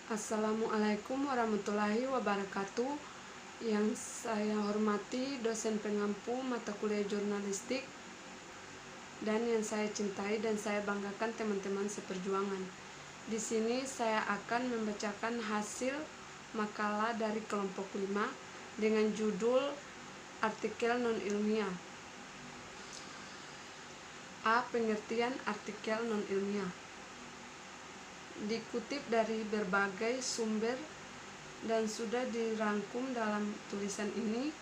Assalamualaikum warahmatullahi wabarakatuh. Yang saya hormati dosen pengampu mata kuliah jurnalistik dan yang saya cintai dan saya banggakan teman-teman seperjuangan. Di sini saya akan membacakan hasil makalah dari kelompok 5 dengan judul artikel non-ilmiah. A. Pengertian artikel non-ilmiah. Dikutip dari berbagai sumber dan sudah dirangkum dalam tulisan ini.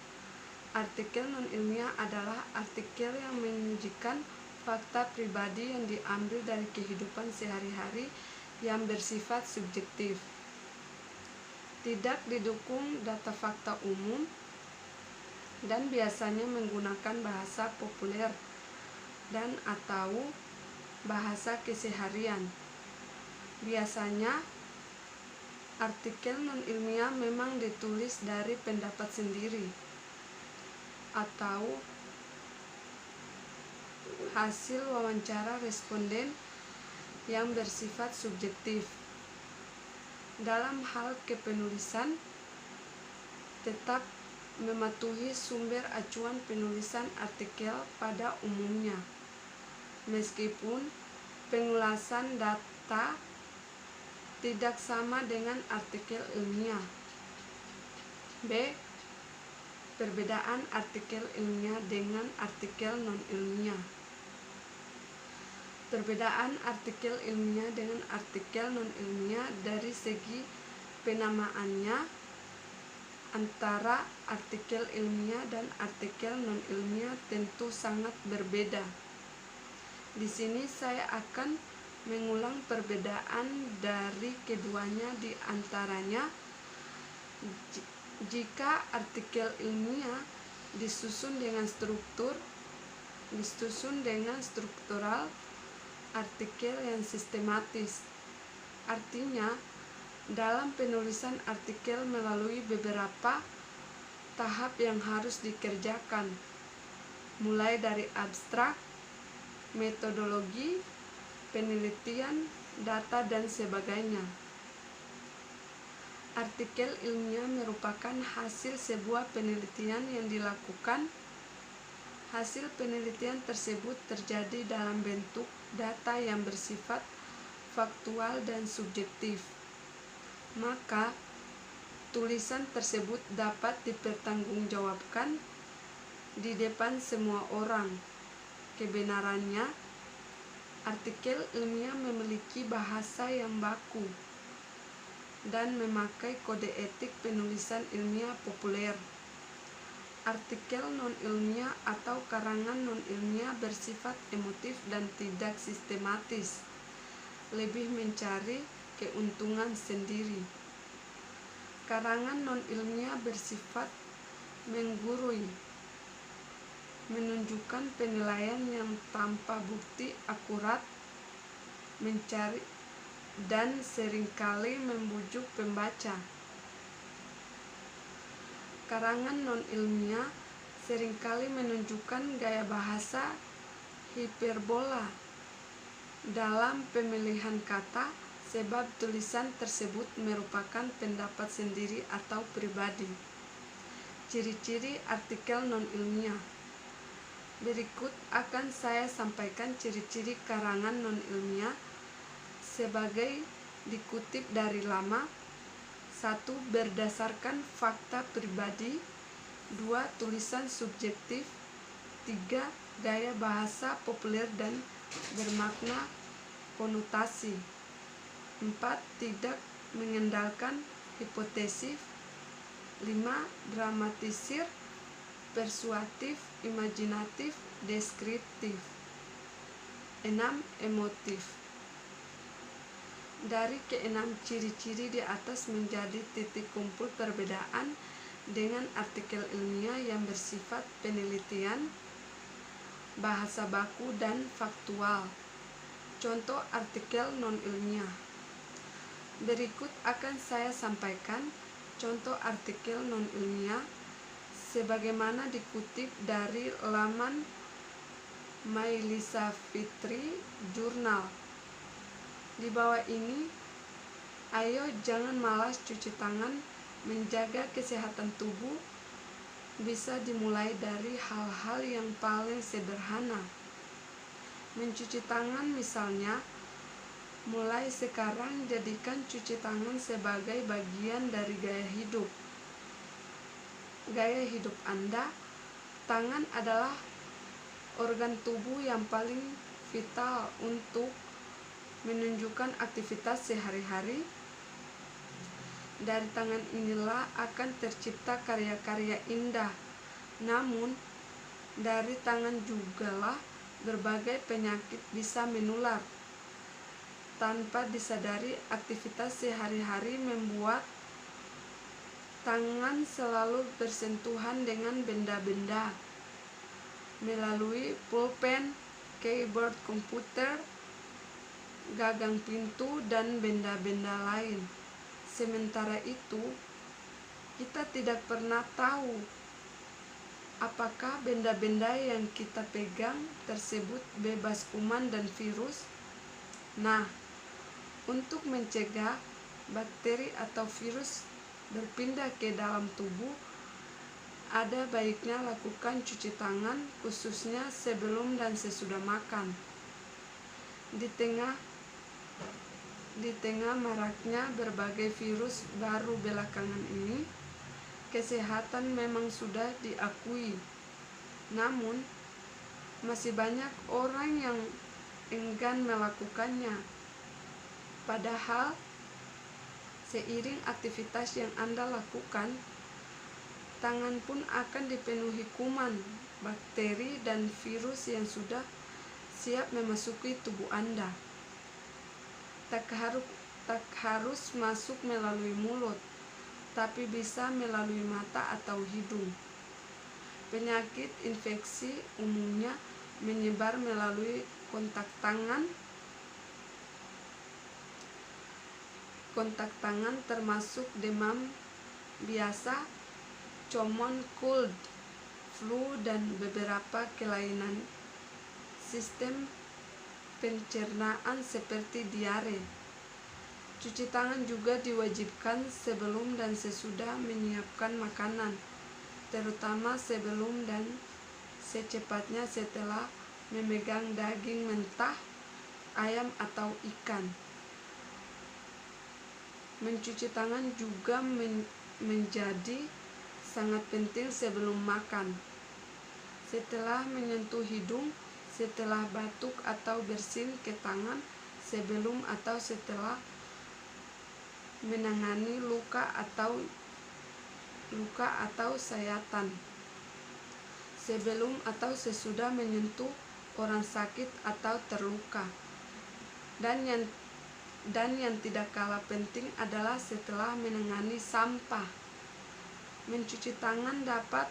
Artikel non-ilmiah adalah artikel yang menyajikan fakta pribadi yang diambil dari kehidupan sehari-hari yang bersifat subjektif, tidak didukung data fakta umum, dan biasanya menggunakan bahasa populer dan atau bahasa keseharian. Biasanya artikel non-ilmiah memang ditulis dari pendapat sendiri atau hasil wawancara responden yang bersifat subjektif. Dalam hal kepenulisan, tetap mematuhi sumber acuan penulisan artikel pada umumnya, meskipun pengulasan data tidak sama dengan artikel ilmiah. B. Perbedaan artikel ilmiah dengan artikel non-ilmiah. Perbedaan artikel ilmiah dengan artikel non-ilmiah dari segi penamaannya antara artikel ilmiah dan artikel non-ilmiah tentu sangat berbeda. Di sini saya akan mengulang perbedaan dari keduanya, di antaranya jika artikel ilmiah disusun dengan struktural artikel yang sistematis. Artinya, dalam penulisan artikel melalui beberapa tahap yang harus dikerjakan, mulai dari abstrak, metodologi, penelitian, data, dan sebagainya. Artikel ilmiah merupakan hasil sebuah penelitian yang dilakukan. Hasil penelitian tersebut terjadi dalam bentuk data yang bersifat faktual dan subjektif. Maka, tulisan tersebut dapat dipertanggungjawabkan di depan semua orang. Kebenarannya, artikel ilmiah memiliki bahasa yang baku dan memakai kode etik penulisan ilmiah populer. Artikel non-ilmiah atau karangan non-ilmiah bersifat emotif dan tidak sistematis, lebih mencari keuntungan sendiri. Karangan non-ilmiah bersifat menggurui, menunjukkan penilaian yang tanpa bukti akurat, mencari dan seringkali membujuk pembaca. Karangan non-ilmiah seringkali menunjukkan gaya bahasa hiperbola dalam pemilihan kata, sebab tulisan tersebut merupakan pendapat sendiri atau pribadi. Ciri-ciri artikel non-ilmiah. Berikut akan saya sampaikan ciri-ciri karangan non-ilmiah sebagai dikutip dari Lama. 1. Berdasarkan fakta pribadi. 2. Tulisan subjektif. 3. Gaya bahasa populer dan bermakna konotasi. 4. Tidak mengandalkan hipotesis. 5. Dramatisir, persuasif, imajinatif, deskriptif. 6. Emotif. Dari keenam ciri-ciri di atas menjadi titik kumpul perbedaan dengan artikel ilmiah yang bersifat penelitian, bahasa baku, dan faktual. Contoh artikel non-ilmiah. Berikut akan saya sampaikan contoh artikel non-ilmiah sebagaimana dikutip dari laman Mailisa Fitri Jurnal. Di bawah ini Ayo jangan malas cuci tangan. Menjaga kesehatan tubuh bisa dimulai dari hal-hal yang paling sederhana. Mencuci tangan misalnya, mulai sekarang jadikan cuci tangan sebagai bagian dari gaya hidup Anda. Tangan adalah organ tubuh yang paling vital untuk menunjukkan aktivitas sehari-hari. Dari tangan inilah akan tercipta karya-karya indah. Namun, dari tangan jugalah berbagai penyakit bisa menular. Tanpa disadari, aktivitas sehari-hari membuat tangan selalu bersentuhan dengan benda-benda melalui pulpen, keyboard komputer, gagang pintu, dan benda-benda lain. Sementara itu, kita tidak pernah tahu apakah benda-benda yang kita pegang tersebut bebas kuman dan virus. Nah, untuk mencegah bakteri atau virus berpindah ke dalam tubuh, ada baiknya lakukan cuci tangan, khususnya sebelum dan sesudah makan. Di tengah maraknya berbagai virus baru belakangan ini, kesehatan memang sudah diakui. Namun, masih banyak orang yang enggan melakukannya. Padahal, seiring aktivitas yang Anda lakukan, tangan pun akan dipenuhi kuman, bakteri, dan virus yang sudah siap memasuki tubuh Anda. Tak harus masuk melalui mulut, tapi bisa melalui mata atau hidung. Penyakit infeksi umumnya menyebar melalui kontak tangan termasuk demam biasa, common cold, flu, dan beberapa kelainan sistem pencernaan seperti diare. Cuci tangan juga diwajibkan sebelum dan sesudah menyiapkan makanan, terutama sebelum dan secepatnya setelah memegang daging mentah, ayam, atau ikan. Mencuci tangan juga menjadi sangat penting sebelum makan, setelah menyentuh hidung, setelah batuk atau bersin ke tangan, sebelum atau setelah menangani luka atau sayatan, sebelum atau sesudah menyentuh orang sakit atau terluka, dan yang tidak kalah penting adalah setelah menangani sampah. Mencuci tangan dapat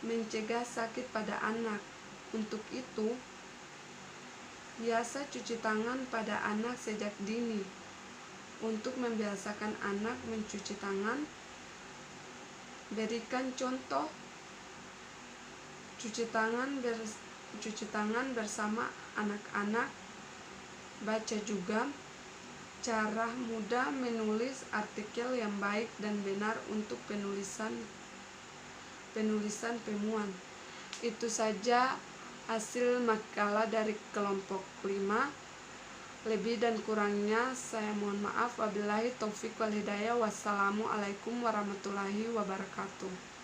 mencegah sakit pada anak. Untuk itu, biasa cuci tangan pada anak sejak dini. Untuk membiasakan anak mencuci tangan, berikan contoh cuci tangan bersama anak-anak. Baca juga cara mudah menulis artikel yang baik dan benar untuk penulisan pemuan. Itu saja hasil makalah dari kelompok 5. Lebih dan kurangnya saya mohon maaf. Wabillahi taufik wal hidayah. Wassalamualaikum warahmatullahi wabarakatuh.